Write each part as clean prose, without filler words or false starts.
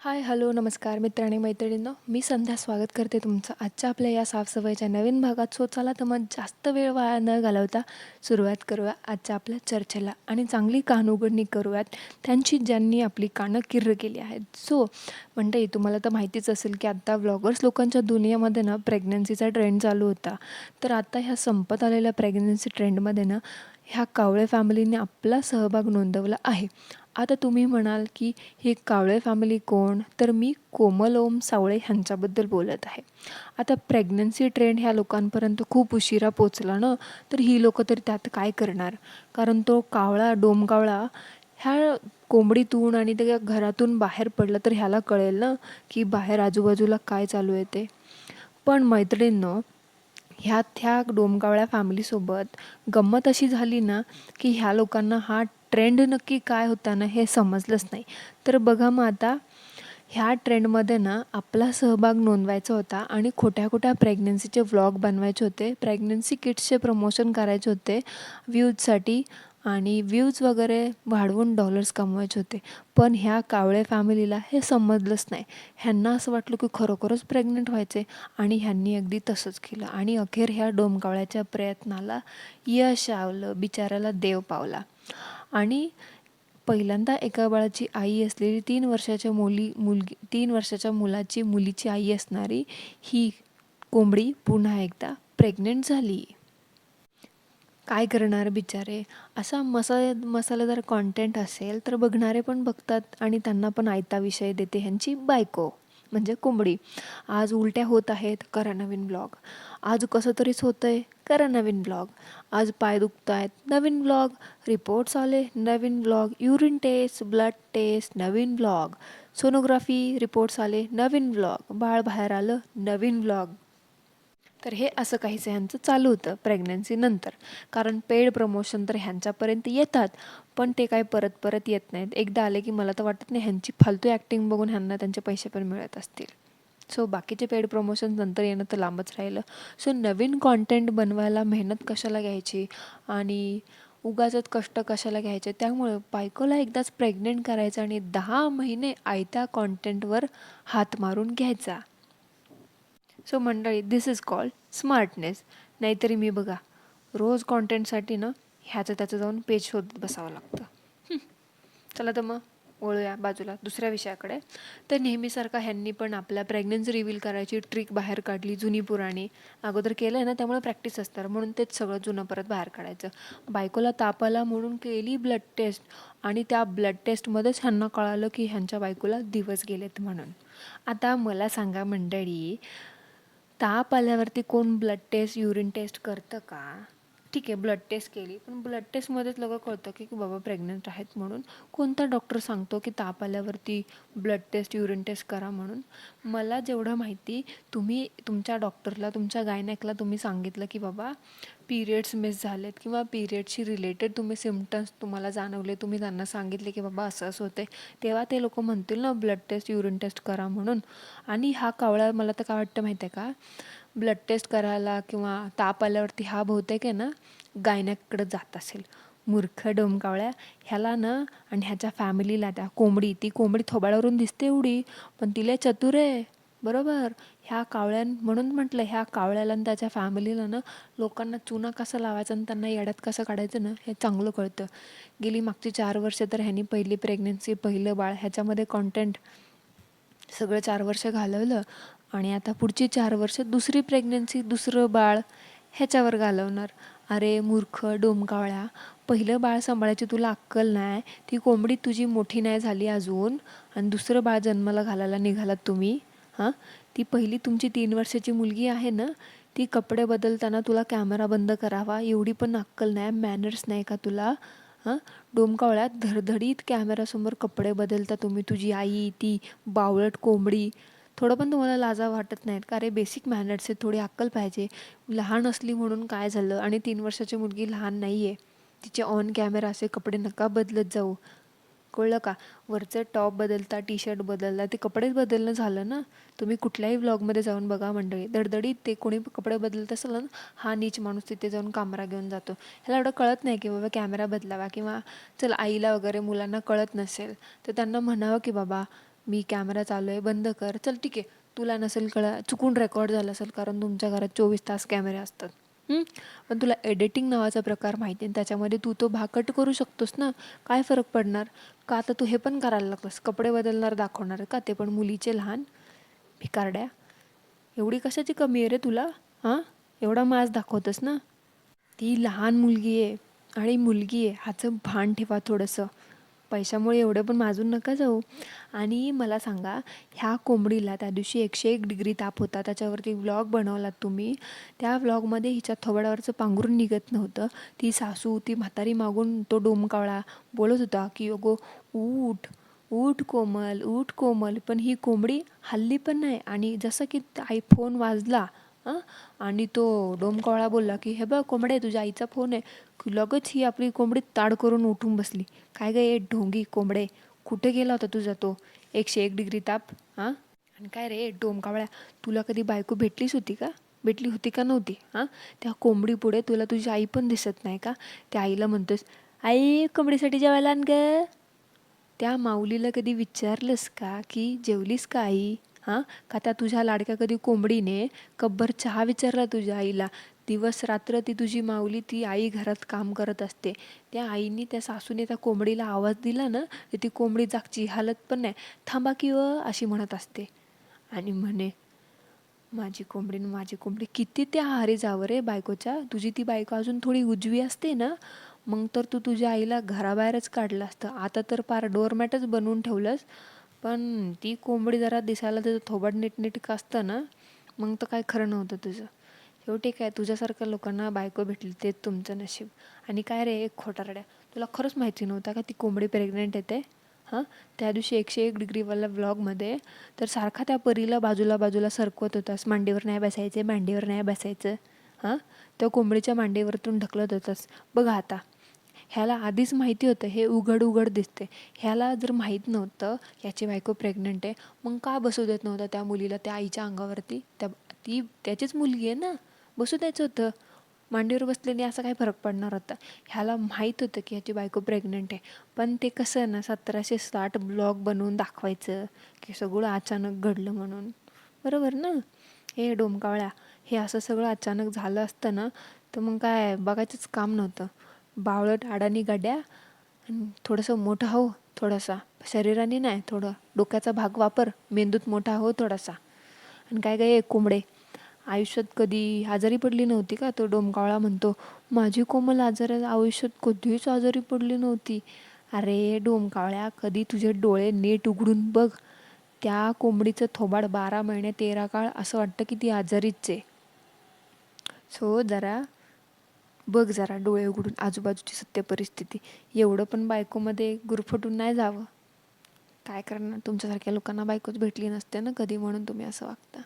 हाय, hello, नमस्कार मित्र आणि मैत्रिणींनो. मी संध्या स्वागत करते तुमचं आजच्या आपल्या या साफसफाईच्या नवीन भागात. चला तर मग जास्त वेळ वाया न घालवता सुरुवात करूया आजच्या आपल्या चर्चेला आणि चांगली कानउघडणी करूयात त्यांची ज्यांनी आपली कानं किर्र केली आहेत. मंडळी, तुम्हाला तर माहितीच असेल की आता व्लॉगर्स लोकांच्या दुनियेमध्ये ना प्रेग्नन्सीचा ट्रेंड चालू होता. तर आता ह्या संपत आलेल्या प्रेग्नन्सी ट्रेंडमध्ये ना ह्या कावळे फॅमिलीने आपला सहभाग नोंदवला आहे. आता तुम्ही म्हणाल की ही कावळे फॅमिली कोण? तर मी कोमल ओम सावळे ह्यांच्याबद्दल बोलत आहे. आता प्रेग्नन्सी ट्रेंड ह्या लोकांपर्यंत खूप उशिरा पोचला ना, तर ही लोकं तर त्यात काय करणार? कारण तो कावळा, डोमकावळा ह्या कोंबडीतून आणि त्या घरातून बाहेर पडला तर ह्याला कळेल ना की बाहेर आजूबाजूला काय चालू आहे ते. पण मैत्रिणींनो, ह्या डोमकावळ्या फॅमिलीसोबत गंमत अशी झाली ना की ह्या लोकांना हा ट्रेंड नक्की काय होता ना हे समजलंच नाही. तर बघा, मग आता ह्या ट्रेंडमध्ये ना आपला सहभाग नोंदवायचा होता आणि खोट्या खोट्या प्रेग्नन्सीचे व्लॉग बनवायचे होते, प्रेग्नन्सी किट्सचे प्रमोशन करायचे होते व्ह्यूजसाठी आणि व्ह्यूज वगैरे वाढवून डॉलर्स कमवायचे होते. पण ह्या कावळे फॅमिलीला हे समजलंच नाही. ह्यांना असं वाटलं की खरोखरच प्रेग्नंट व्हायचे आणि ह्यांनी अगदी तसंच केलं आणि अखेर ह्या डोमकावळ्याच्या प्रयत्नाला यश आलं, बिचाऱ्याला देव पावला. आणि पहिल्यांदा एका बाळाची आई असलेली 3 वर्षाच्या मुलीची आई असणारी ही कोंबडी पुन्हा एकदा प्रेग्नेंट झाली. काय करणार बिचारे. असा मसालेदार कॉन्टेंट असेल तर बघणारे पण बघतात आणि त्यांना पण आयता विषय देते ह्यांची बायको म्हणजे कोंबडी. आज उलट्या होत आहेत, करा नवीन ब्लॉग. आज कसं तरीच होतंय, करा नवीन ब्लॉग. आज पाय दुखत आहेत, नवीन ब्लॉग. रिपोर्ट्स आले, नवीन blog. Urine test, blood test, नवीन ब्लॉग. सोनोग्राफी रिपोर्ट्स आले, नवीन ब्लॉग. बाळ बाहेर आलं, नवीन ब्लॉग. तर हे असं काहीसं ह्यांचं चालू होतं प्रेग्नन्सीनंतर. कारण पेड प्रमोशन तर ह्यांच्यापर्यंत येतात, पण ते काय परत परत येत नाहीत. एकदा आले की मला तर वाटत नाही ह्यांची फालतू ॲक्टिंग बघून ह्यांना त्यांचे पैसे पण मिळत असतील. बाकीचे पेड प्रमोशन नंतर येणं तर लांबच राहिलं. नवीन कॉन्टेंट बनवायला मेहनत कशाला घ्यायची आणि उगाचच कष्ट कशाला घ्यायचे. त्यामुळे बायकोला एकदाच प्रेग्नेंट करायचं आणि 10 महिने आयत्या कॉन्टेंटवर हात मारून घ्यायचा. मंडळी, दिस इज कॉल्ड स्मार्टनेस. नाहीतरी मी बघा, रोज कॉन्टेंटसाठी ना ह्याचं त्याचं जाऊन पेज शोधत बसावं लागतं. चला तर मग वळूया बाजूला दुसऱ्या विषयाकडे. तर नेहमीसारखा ह्यांनी पण आपल्या प्रेग्नन्सी रिव्हील करायची ट्रिक बाहेर काढली, जुनी पुराणी. अगोदर केलं आहे ना, त्यामुळे प्रॅक्टिस असतं म्हणून तेच सगळं जुनं परत बाहेर काढायचं. बायकोला ताप आला म्हणून केली ब्लड टेस्ट आणि त्या ब्लड टेस्टमध्येच ह्यांना कळालं की ह्यांच्या बायकोला दिवस गेलेत म्हणून. आता मला सांगा मंडळी, ताप आल्यावरती कोण ब्लड टेस्ट, युरिन टेस्ट करतं का? ठीक आहे, ब्लड टेस्ट केली, पण ब्लड टेस्टमध्येच लोकं कळतं की बाबा प्रेग्नंट आहेत म्हणून. कोणता डॉक्टर सांगतो की ताप आल्यावरती ब्लड टेस्ट, युरिन टेस्ट करा म्हणून? मला जेवढं माहिती, तुम्ही तुमच्या डॉक्टरला, तुमच्या गायनॅकला तुम्ही सांगितलं की बाबा पिरियड्स मिस झालेत किंवा पिरियडशी रिलेटेड तुम्ही सिम्पटम्स तुम्हाला जाणवले, तुम्ही त्यांना सांगितले की बाबा असं असं होते, तेव्हा ते लोक म्हणतील ना ब्लड टेस्ट, युरिन टेस्ट करा म्हणून. आणि हा कावळा, मला तर काय वाटतं माहिती आहे का, ब्लड टेस्ट करायला किंवा ताप आल्यावरती हा बहुतेक आहे ना गायनॅककडे जात असेल. मूर्ख डोमकावळ्या. ह्याला ना आणि ह्याच्या फॅमिलीला, त्या ती कोंबडी थोबाडावरून दिसते एवढी, पण तिला चतुर आहे बरोबर. ह्या म्हणून म्हटलं, ह्या कावळ्याला आणि त्याच्या फॅमिलीला ना लोकांना चुना कसं लावायचं आणि त्यांना येड्यात कसं काढायचं ना हे चांगलं कळतं. गेली मागची 4 वर्ष तर ह्यांनी पहिली प्रेग्नन्सी, पहिलं बाळ ह्याच्यामध्ये कॉन्टेंट सगळं 4 वर्ष घालवलं आणि आता पुढची 4 वर्ष दुसरी प्रेग्नन्सी, दुसरं बाळ ह्याच्यावर घालवणार. अरे मूर्ख डोमकावळ्या, पहिलं बाळ सांभाळायची तुला अक्कल नाही, ती कोंबडी तुझी मोठी नाही झाली अजून आणि दुसरं बाळ जन्माला घालायला निघालात तुम्ही. हां, ती पहिली तुमची 3 वर्षाची मुलगी आहे ना, ती कपडे बदलताना तुला कॅमेरा बंद करावा एवढी पण अक्कल नाही, मॅनर्स नाही का तुला? हां, डोमकावळ्यात धडधडीत कॅमेरासमोर कपडे बदलता तुम्ही, तुझी आई, ती बावळट कोंबडी. थोडं पण तुम्हाला लाजा वाटत नाहीत का? अरे बेसिक मॅनर्स आहे, थोडी अक्कल पाहिजे. लहान असली म्हणून काय झालं? आणि 3 वर्षाची मुलगी लहान नाही आहे. तिचे ऑन कॅमेरा असे कपडे नका बदलत जाऊ, कळलं का? वरचं टॉप बदलता, टी शर्ट बदलता, ते कपडेच बदलणं झालं ना. तुम्ही कुठल्याही व्लॉगमध्ये जाऊन बघा मंडळी, धडधडीत ते कोणी कपडे बदलत असेल ना, हा नीच माणूस तिथे जाऊन कॅमेरा घेऊन जातो. ह्याला एवढं कळत नाही की बाबा कॅमेरा बदलावा. किंवा चल आईला वगैरे मुलांना कळत नसेल तर त्यांना म्हणावं की बाबा मी कॅमेरा चालू आहे, बंद कर. चल ठीक आहे, तुला नसेल चुकून रेकॉर्ड झालं असेल, कारण तुमच्या घरात 24 तास कॅमेरे असतात. पण तुला एडिटिंग नावाचा प्रकार माहिती आहे, त्याच्यामध्ये तू तो भाग कट करू शकतोस ना. काय फरक पडणार का? आता तू हे पण करायला लागतोस, कपडे बदलणार दाखवणार का, ते पण मुलीचे लहान. भिकारड्या, एवढी कशाची कमी आहे रे तुला? हां, एवढा माज दाखवतोस ना. ती लहान मुलगी आहे आणि मुलगी आहे ह्याचं भान ठेवा थोडंसं. पैशामुळे एवढं पण माजून नका जाऊ. आणि मला सांगा, ह्या कोंबडीला त्या दिवशी 101 डिग्री ताप होता, त्याच्यावरती व्लॉग बनवलात तुम्ही. त्या व्लॉगमध्ये हिच्या थोबाडावरचं पांघरून निघत नव्हतं. ती सासू, ती म्हातारी मागून तो डोमकावळा बोलत होता की अगो उठ उठ कोमल, उठ कोमल. पण ही कोंबडी हल्ली पण नाही. आणि जसं की आयफोन वाजला आणि तो डोमकावळा बोलला की हे बघ कोंबडे, तुझ्या आईचा फोन आहे, की लगेच ही आपली कोंबडी ताड करून उठून बसली. काय गं ए ढोंगी कोंबडे, कुठे गेला होता तुझा तो 101 डिग्री ताप? आणि काय रे डोमकावळ्या, तुला कधी बायको भेटली होती का नव्हती? त्या कोंबडी पुढे तुला तुझी आई पण दिसत नाही का? त्या आईला म्हणतोस, आई कोंबडीसाठी जेवायला आण ग. त्या माऊलीला कधी विचारलंस का की जेवलीस का आई? का त्या तुझ्या लाडक्या कधी कोंबडीने कब्बर चहा विचारला तुझ्या आईला? दिवस रात्र ती तुझी माऊली, ती आई घरात काम करत असते. त्या आईने, त्या सासूने त्या कोंबडीला आवाज दिला ना, तर ती कोंबडी जागची हालत पण नाही. थांबा की अशी म्हणत असते. आणि म्हणे माझी कोंबडी किती त्या आहारी जावं रे बायकोच्या. तुझी ती बायको अजून थोडी उजवी असते ना, मग तर तू तुझ्या आईला घराबाहेरच काढलं असतं. आता तर पार डोरमॅटच बनवून ठेवलंस. पण ती कोंबडी जरा दिसायला त्याचं थोबाड नीटनेटकं असतं ना, मग तर काय खरं नव्हतं तुझं. शेवटी काय, तुझ्यासारख्या लोकांना बायको भेटली तेच तुमचं नशीब. आणि काय रे एक खोटारड्या, तुला खरंच माहिती नव्हता का ती कोंबडी प्रेग्नेंट येते? त्या दिवशी 101 डिग्रीवाला व्लॉगमध्ये तर सारखा त्या परीला बाजूला सरकवत होतास. मांडीवर नाही बसायचं. त्या कोंबडीच्या मांडीवरतून ढकलत होतास. बघा आता, ह्याला आधीच माहिती होतं हे उघड दिसते. ह्याला जर माहीत नव्हतं याची बायको प्रेग्नंट आहे, मग का बसू देत नव्हता त्या मुलीला त्या आईच्या अंगावरती? ती त्याचीच मुलगी आहे ना, बसू द्यायचं होतं. मांडीवर बसलेली असा काय फरक पडणार होता? ह्याला माहीत होतं की ह्याची बायको प्रेग्नंट आहे, पण ते कसं ना 1760 ब्लॉग बनवून दाखवायचं की सगळं अचानक घडलं म्हणून. बरोबर ना? हे डोमकावळ्या, हे असं सगळं अचानक झालं असतं ना, तर मग काय बघायचंच काम नव्हतं. बावळट अडाणी गाड्या. आणि थोडंसं मोठा हो, थोडासा शरीराने नाही, थोडं डोक्याचा भाग वापर, मेंदूत मोठा हो थोडासा. आणि काय काय कोंबडे, आयुष्यात कधी आजारी पडली नव्हती का? तो डोमकावळा म्हणतो माझी कोमल आयुष्यात कधीच आजारी पडली नव्हती. अरे डोमकावळ्या, कधी तुझे डोळे नीट उघडून बघ. त्या कोंबडीचं थोबाड 12 महिने 13 काळ असं वाटतं की ती आजारीच आहे. सो बघ जरा डोळे उघडून आजूबाजूची सत्य परिस्थिती. एवढं पण बायकोमध्ये गुरफटून नाही जावं. काय करणार, तुमच्यासारख्या लोकांना बायकोच भेटली नसते ना कधी, म्हणून तुम्ही असं वागता.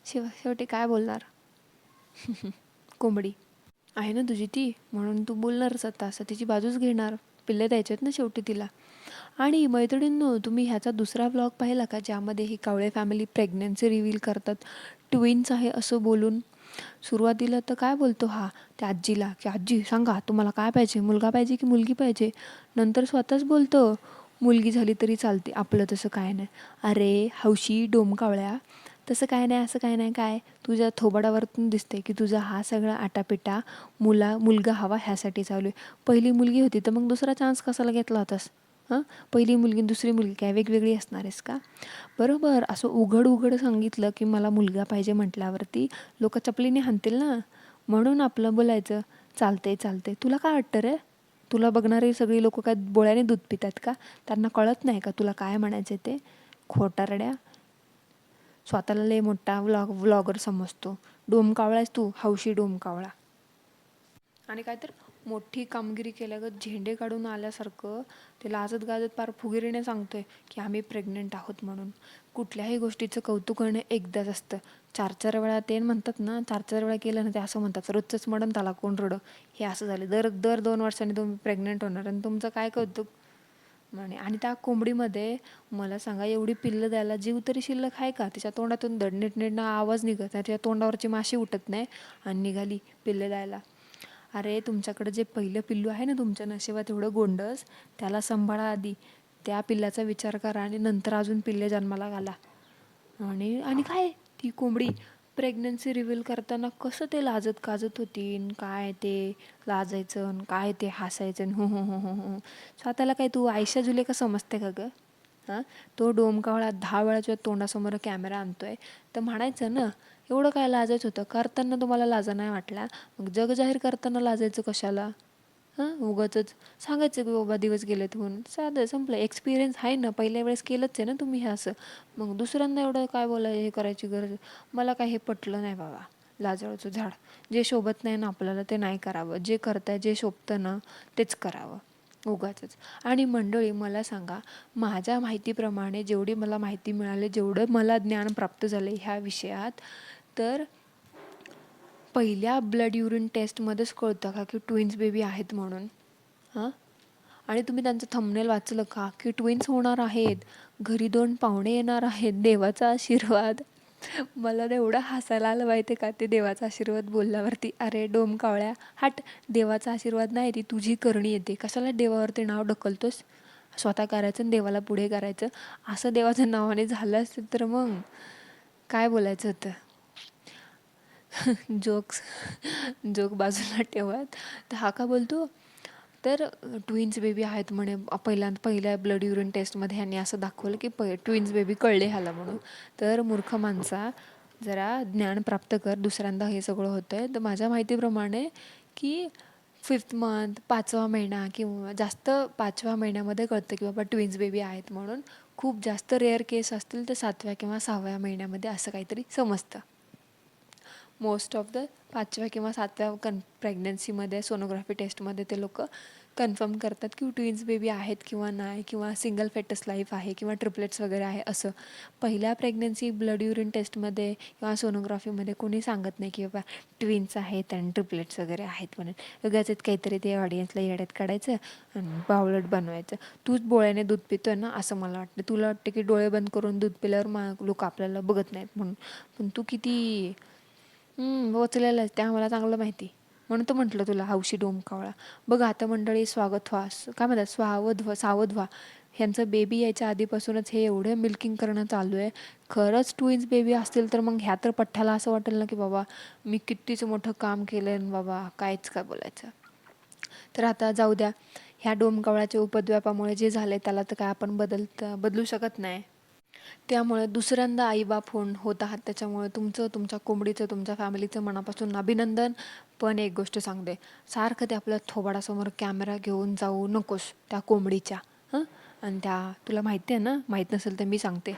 शेवटी काय बोलणार? कोंबडी आहे ना तुझी ती, म्हणून तू बोलणारच आता, असं तिची बाजूच घेणार. पिल्ले द्यायचे आहेत ना शेवटी तिला. आणि मैत्रिणींनो, तुम्ही ह्याचा दुसरा व्लॉग पाहिला का, ज्यामध्ये ही कावळे फॅमिली प्रेग्नन्सी रिव्हील करतात, ट्विन्स आहे असं बोलून? सुरुवातीला तर काय बोलतो त्या आजीला की आजी सांगा तुम्हाला काय पाहिजे, मुलगा पाहिजे की मुलगी पाहिजे? नंतर स्वतःच बोलतो मुलगी झाली तरी चालते, आपलं तसं काय नाही. अरे हौशी डोमकावळ्या, तसं काय नाही, असं काय नाही. काय तुझ्या थोबाडावरतून दिसते की तुझा हा सगळा आटापिटा मुलगा हवा ह्यासाठी चालू आहे. पहिली मुलगी होती तर मग दुसरा चान्स कशाला घेतला होतास? पहिली मुलगी दुसरी मुलगी काय वेगवेगळी असणार आहेस का? बरोबर, असं उघड सांगितलं की मला मुलगा पाहिजे म्हटल्यावरती लोक चपलीने हाणतील ना. म्हणून आपलं बोलायचं चालते. तुला काय वाटतं रे? तुला बघणारी सगळी लोक काय बोळ्याने दूध पितात का? त्यांना कळत नाही का तुला काय म्हणायचं ते? खोटारड्या, स्वतःला लय मोठा व्लॉगर समजतो. डोमकावळाच तू, हौशी डोमकावळा. आणि काय तर मोठी कामगिरी केल्यागत झेंडे काढून आल्यासारखं ते लाजत गाजत पार फुगिरीने सांगतोय की आम्ही प्रेग्नंट आहोत म्हणून. कुठल्याही गोष्टीचं कौतुक करणे एकदाच असतं. 4-4 वेळा ते म्हणतात ना, 4-4 वेळा केलं ना ते असं म्हणतात रोजचंच मडण त्याला कोण रडं. हे असं झालं, दर 2 वर्षांनी तुम्ही प्रेग्नंट होणार आणि तुमचं काय कौतुक म्हणे. आणि त्या कोंबडीमध्ये मला सांगा, एवढी पिल्लं द्यायला जीव तरी शिल्लक आहे का? तिच्या तोंडातून नीट आवाज निघत नाही, तिच्या तोंडावरची माशी उठत नाही आणि निघाली पिल्लं द्यायला. अरे तुमच्याकडे जे पहिलं पिल्लू आहे ना, तुमच्या नशिबात एवढं गोंडस, त्याला सांभाळा आधी. त्या पिल्लाचा विचार करा आणि नंतर अजून पिल्ले जन्माला घाला. आणि आणि काय ती कोंबडी प्रेग्नन्सी रिव्हील करताना कसं ते लाजत गाजत होती आणि काय ते लाजायचं आणि काय ते हसायचं आणि हो स्वतःला काय तू आयशा जुले का समजते का गं? हां, तो डोमकावळा 10 वेळा तुझ्या तोंडासमोर कॅमेरा आणतोय तर म्हणायचं ना, एवढं काय लाजायचं होतं? करताना तुम्हाला लाजा नाही वाटला, मग जग जाहीर करताना लाजायचं कशाला? हां, उगाचच सांगायचं की बाबा दिवस गेलेत म्हणून. साधं संपलं. एक्सपिरियन्स आहे ना, पहिल्या वेळेस केलंच आहे ना तुम्ही हे असं. मग दुसऱ्यांदा एवढं काय हे करायची गरज. मला काय हे पटलं नाही बाबा. लाजाळूचं झाड. जे शोभत नाही ना आपल्याला ते नाही करावं. जे करताय जे शोभतं ना तेच करावं उगाचच. आणि मंडळी मला सांगा, माझ्या माहितीप्रमाणे जेवढी मला माहिती मिळाली, जेवढं मला ज्ञान प्राप्त झालं ह्या विषयात, तर पहिल्या ब्लड युरिन टेस्टमध्येच कळतं का की ट्विन्स बेबी आहेत म्हणून. हां, आणि तुम्ही त्यांचं थंबनेल वाचलं का की ट्विन्स होणार आहेत, घरी 2 पाहुणे येणार आहेत, देवाचा आशीर्वाद. मला ना एवढं हसायला आलं माहिती आहे का ते देवाचा आशीर्वाद बोलल्यावरती. अरे डोमकावळ्या हट, देवाचा आशीर्वाद नाही, ती तुझी करणी येते. कशाला देवावरती नाव ढकलतोस? स्वतः करायचं आणि देवाला पुढे करायचं. असं देवाच्या नावाने झालं असतं तर मग काय बोलायचं होतं. जोक्स जोक बाजूला ठेवत. तर हा का बोलतो, तर ट्विन्स बेबी आहेत म्हणे. पहिल्या ब्लड युरिन टेस्टमध्ये ह्यांनी असं दाखवलं की ट्विन्स बेबी कळले ह्याला म्हणून. तर मूर्ख माणसा, जरा ज्ञान प्राप्त कर. दुसऱ्यांदा हे सगळं होतं आहे. तर माझ्या माहितीप्रमाणे की 5th मंथ 5वा महिना किंवा जास्त 5व्या महिन्यामध्ये कळतं की बाबा ट्विन्स बेबी आहेत म्हणून. खूप जास्त रेअर केस असतील तर 7व्या किंवा 6व्या महिन्यामध्ये असं काहीतरी समजतं. मोस्ट ऑफ द 5व्या किंवा 7व्या प्रेग्नन्सीमध्ये सोनोग्राफी टेस्टमध्ये ते लोक कन्फर्म करतात की ट्विन्स बेबी आहेत किंवा नाही, किंवा सिंगल फेटस लाईफ आहे किंवा ट्रिपलेट्स वगैरे आहे असं. पहिल्या प्रेग्नन्सी ब्लड युरिन टेस्टमध्ये किंवा सोनोग्राफीमध्ये कोणी सांगत नाही की बाबा ट्विन्स आहेत आणि ट्रिपलेट्स वगैरे आहेत म्हणून. उगाचच काहीतरी ते ऑडियन्सला येड्यात काढायचं आणि बावळट बनवायचं. तूच डोळ्याने दूध पितोय ना असं मला वाटतं. तुला वाटतं की डोळे बंद करून दूध पिल्यावर लोक आपल्याला बघत नाहीत म्हणून, पण तू किती वचलेलं आहे ते आम्हाला चांगलं माहिती. म्हणून तर म्हटलं तुला हौशी डोमकावळा. बघा आता मंडळी, स्वागत व्हा, काय म्हणतात, सावध व्हा. ह्यांचं बेबी यायच्या आधीपासूनच हे एवढं मिल्किंग करणं चालू आहे. खरंच ट्विन्स बेबी असतील तर मग ह्या तर पठ्ठ्याला असं वाटेल ना की बाबा मी कितीच मोठं काम केलं आहे बाबा, काहीच काय बोलायचं. तर आता जाऊ द्या, ह्या डोमकावळ्याच्या उपद्व्यापामुळे जे झालं आहे त्याला तर काय आपण बदलू शकत नाही. त्यामुळे दुसऱ्यांदा आईबाप होत आहात, त्याच्यामुळे तुमच्या कोंबडीचं, तुमच्या फॅमिलीचं मनापासून अभिनंदन. पण एक गोष्ट सांगते, सारखं ते आपल्या थोबाडासमोर कॅमेरा घेऊन जाऊ नकोस त्या कोंबडीच्या. हां, आणि तुला माहिती आहे ना, माहीत नसेल तर मी सांगते.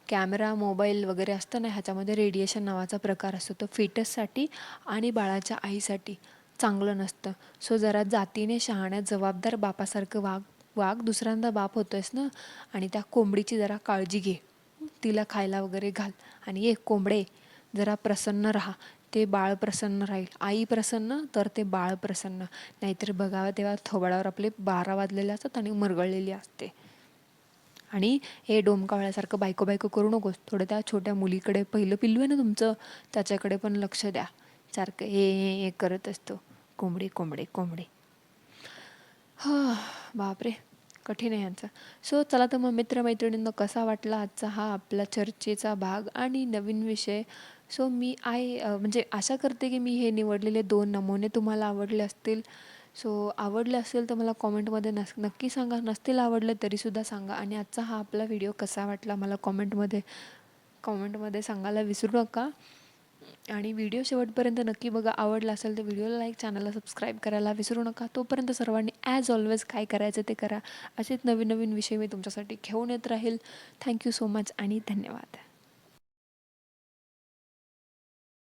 कॅमेरा, मोबाईल वगैरे असतं ना, ह्याच्यामध्ये रेडिएशन नावाचा प्रकार असतो. तो फिटससाठी आणि बाळाच्या आईसाठी चांगलं नसतं. सो जरा जातीने शहाण्या जबाबदार बापासारखं वाघ दुसऱ्यांदा बाप होतोयस ना, आणि त्या कोंबडीची जरा काळजी घे. तिला खायला वगैरे घाल. आणि एक कोंबडे जरा प्रसन्न राहा, ते बाळ प्रसन्न राहील. आई प्रसन्न तर ते बाळ प्रसन्न. नाहीतर बघावं तेव्हा थोबाडावर आपले 12 वाजलेले असतात आणि मरगळलेली असते. आणि हे डोमकावळ्यासारखं बायको करू नकोस. थोडं त्या छोट्या मुलीकडे, पहिलं पिल्लू आहे ना तुमचं, त्याच्याकडे पण लक्ष द्या. सारखं हे करत असतो, कोंबडी कोंबडी कोंबडी. हा, बापरे, कठीण आहे यांचं. सो चला तर मग मित्रमैत्रिणींना कसा वाटला आजचा हा आपला चर्चेचा भाग आणि नवीन विषय. सो मी म्हणजे आशा करते की मी हे निवडलेले 2 नमुने तुम्हाला आवडले असतील. सो आवडले असेल तर मला कॉमेंटमध्ये नक्की सांगा. नसतील आवडले तरीसुद्धा सांगा. आणि आजचा हा आपला व्हिडिओ कसा वाटला मला कॉमेंटमध्ये सांगायला विसरू नका. आणि व्हिडिओ शेवटपर्यंत नक्की बघा. आवडला असेल तर व्हिडिओला लाईक, चॅनलला सबस्क्राईब करायला विसरू नका. तोपर्यंत सर्वांनी ॲज ऑलवेज काय करायचं ते करा. असेच नवीन विषय मी तुमच्यासाठी घेऊन येत राहील. थँक्यू सो मच आणि धन्यवाद.